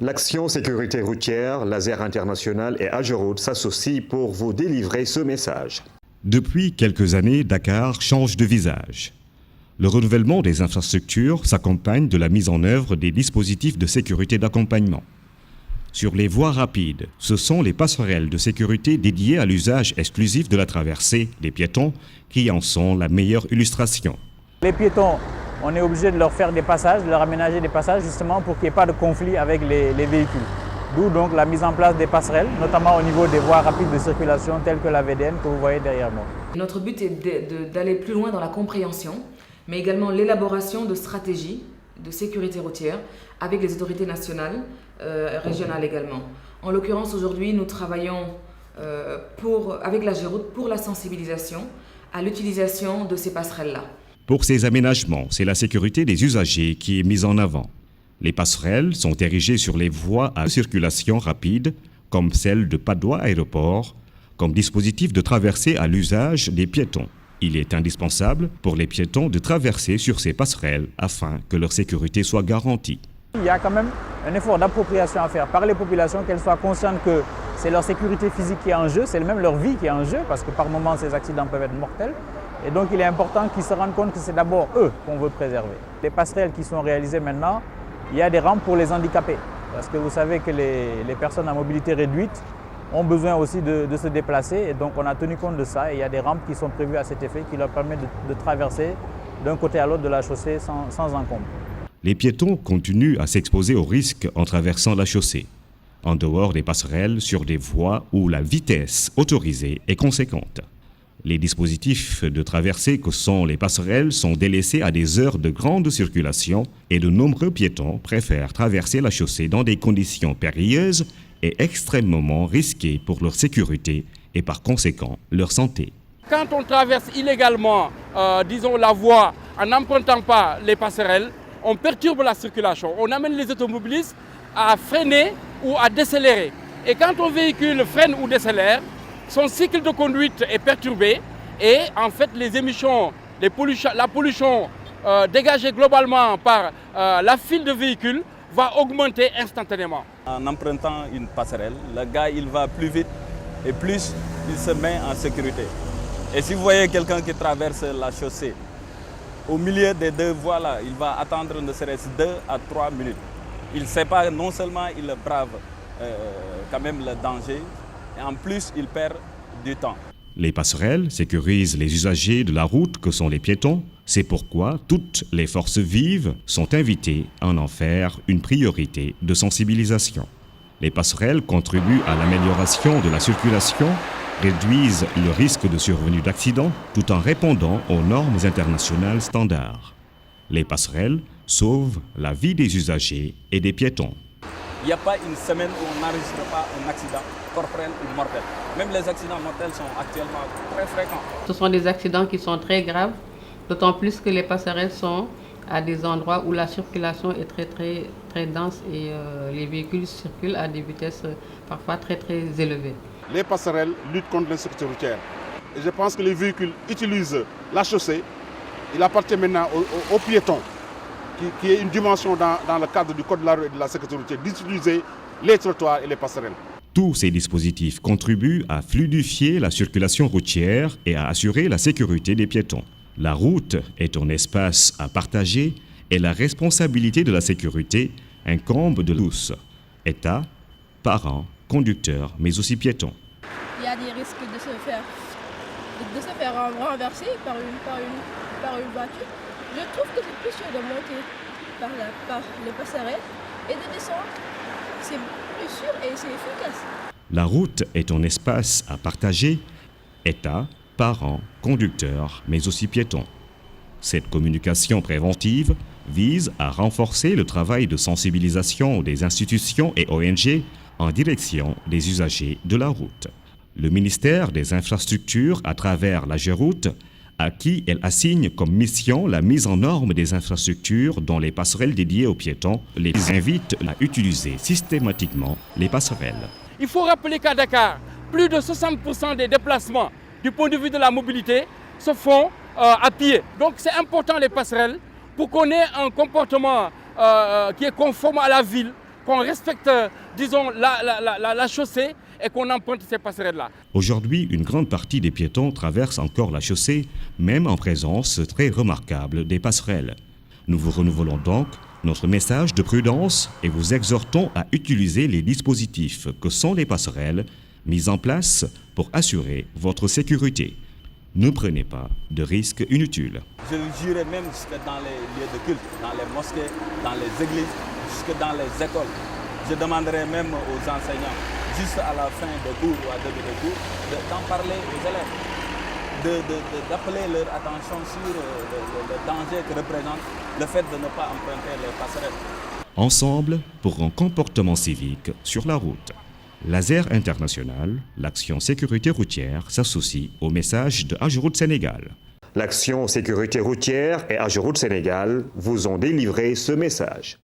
L'action sécurité routière, Laser International et Ageroute s'associent pour vous délivrer ce message. Depuis quelques années, Dakar change de visage. Le renouvellement des infrastructures s'accompagne de la mise en œuvre des dispositifs de sécurité d'accompagnement. Sur les voies rapides, ce sont les passerelles de sécurité dédiées à l'usage exclusif de la traversée des piétons qui en sont la meilleure illustration. Les piétons, on est obligé de leur faire des passages, de leur aménager des passages justement pour qu'il n'y ait pas de conflit avec les véhicules. D'où donc la mise en place des passerelles, notamment au niveau des voies rapides de circulation telles que la VDN que vous voyez derrière moi. Notre but est d'aller plus loin dans la compréhension, mais également l'élaboration de stratégies de sécurité routière avec les autorités nationales, régionales également. En l'occurrence, aujourd'hui, nous travaillons avec l'Ageroute pour la sensibilisation à l'utilisation de ces passerelles-là. Pour ces aménagements, c'est la sécurité des usagers qui est mise en avant. Les passerelles sont érigées sur les voies à circulation rapide, comme celle de Padoue Aéroport, comme dispositif de traversée à l'usage des piétons. Il est indispensable pour les piétons de traverser sur ces passerelles afin que leur sécurité soit garantie. Il y a quand même un effort d'appropriation à faire par les populations, qu'elles soient conscientes que c'est leur sécurité physique qui est en jeu, c'est même leur vie qui est en jeu, parce que par moments ces accidents peuvent être mortels. Et donc il est important qu'ils se rendent compte que c'est d'abord eux qu'on veut préserver. Les passerelles qui sont réalisées maintenant, il y a des rampes pour les handicapés. Parce que vous savez que les personnes à mobilité réduite ont besoin aussi de se déplacer. Et donc on a tenu compte de ça. Et il y a des rampes qui sont prévues à cet effet qui leur permettent de traverser d'un côté à l'autre de la chaussée sans encombre. Les piétons continuent à s'exposer aux risques en traversant la chaussée, en dehors des passerelles sur des voies où la vitesse autorisée est conséquente. Les dispositifs de traversée que sont les passerelles sont délaissés à des heures de grande circulation et de nombreux piétons préfèrent traverser la chaussée dans des conditions périlleuses et extrêmement risquées pour leur sécurité et par conséquent leur santé. Quand on traverse illégalement, la voie en n'empruntant pas les passerelles, on perturbe la circulation. On amène les automobilistes à freiner ou à décélérer. Et quand un véhicule freine ou décélère, son cycle de conduite est perturbé et en fait les émissions, la pollution dégagée globalement par la file de véhicules va augmenter instantanément. En empruntant une passerelle, le gars il va plus vite et plus il se met en sécurité. Et si vous voyez quelqu'un qui traverse la chaussée, au milieu des deux voies là, il va attendre ne serait-ce 2 à 3 minutes. Il ne sait pas, non seulement il brave quand même le danger, et en plus il perd du temps. Les passerelles sécurisent les usagers de la route que sont les piétons. C'est pourquoi toutes les forces vives sont invitées à en faire une priorité de sensibilisation. Les passerelles contribuent à l'amélioration de la circulation, réduisent le risque de survenue d'accidents tout en répondant aux normes internationales standards. Les passerelles sauvent la vie des usagers et des piétons. Il n'y a pas une semaine où on n'enregistre pas un accident corporel ou mortel. Même les accidents mortels sont actuellement très fréquents. Ce sont des accidents qui sont très graves, d'autant plus que les passerelles sont à des endroits où la circulation est très dense et les véhicules circulent à des vitesses parfois très élevées. Les passerelles luttent contre l'insécurité routière. Et je pense que les véhicules utilisent la chaussée. Il appartient maintenant aux piétons, qui est une dimension dans le cadre du Code de la route et de la sécurité routière, d'utiliser les trottoirs et les passerelles. Tous ces dispositifs contribuent à fluidifier la circulation routière et à assurer la sécurité des piétons. La route est un espace à partager et la responsabilité de la sécurité incombe de tous, État, parents, conducteurs, mais aussi piétons. Il y a des risques de se faire renverser par une voiture. Je trouve que c'est plus sûr de monter par les passerelles et de descendre. C'est plus sûr et c'est efficace. La route est un espace à partager, État, parents, conducteurs, mais aussi piétons. Cette communication préventive vise à renforcer le travail de sensibilisation des institutions et ONG en direction des usagers de la route. Le ministère des Infrastructures, à travers l'Ageroute, à qui elle assigne comme mission la mise en norme des infrastructures dont les passerelles dédiées aux piétons, les invite à utiliser systématiquement les passerelles. Il faut rappeler qu'à Dakar, plus de 60% des déplacements du point de vue de la mobilité se font à pied. Donc c'est important les passerelles pour qu'on ait un comportement qui est conforme à la ville, qu'on respecte, disons, la chaussée et qu'on emprunte ces passerelles-là. Aujourd'hui, une grande partie des piétons traversent encore la chaussée, même en présence très remarquable des passerelles. Nous vous renouvelons donc notre message de prudence et vous exhortons à utiliser les dispositifs que sont les passerelles mis en place pour assurer votre sécurité. Ne prenez pas de risques inutiles. Je le jurais même jusque dans les lieux de culte, dans les mosquées, dans les églises, jusque dans les écoles. Je demanderai même aux enseignants, juste à la fin des cours ou à début de cours, d'en parler aux élèves, d'appeler leur attention sur le danger que représente le fait de ne pas emprunter les passerelles. Ensemble pour un comportement civique sur la route. Laser International, l'action sécurité routière s'associe au message de AgeRoute Sénégal. L'action sécurité routière et AgeRoute Sénégal vous ont délivré ce message.